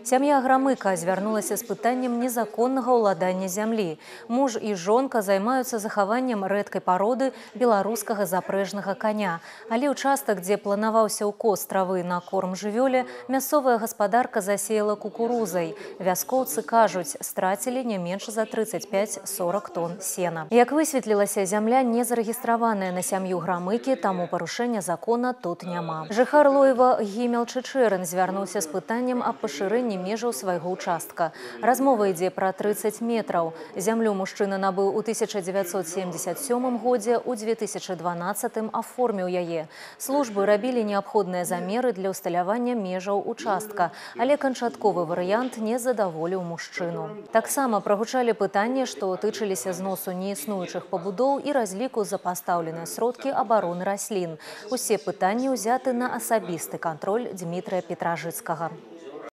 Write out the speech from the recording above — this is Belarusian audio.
Сям'я Грамыка звярнулася з пытаннем незаконнага ўладання зямлі. Муж і жонка займаюцца захаваннем рэдкай пароды беларускага запрэжнага коня. Але ўчастак, дзе планаваўся ўкос травы на корм жывёле, мясцовая гаспадарка засеяла кукурузай. Вяскоўцы кажуць, страцілі не менш за 35-40 тонн сена. Як высветлілася, зямля не зарэгістраваная на сям'ю Грамыкі, таму парушэння закона тут няма. Жыхар Лоева Гімел Чычэрын звярнуўся з пытаннем аб пашырэнні межаў свайго участка. Размова ідзе пра 30 метраў. Зямлю мужчына набыў у 1977 годзе, у 2012 аформіў яе. Службы рабілі неабходныя замеры для ўсталявання межаў участка, але канчатковы варыянт не задаволіў мужчыну. Таксама прагучалі пытанні, што тычыліся зносу неіснуючых пабудоў і разліку за пастаўленыя сродкі абароны раслін. Усе пытанні ўзяты на асабісты кантроль Дмітрыя Петражыцкага.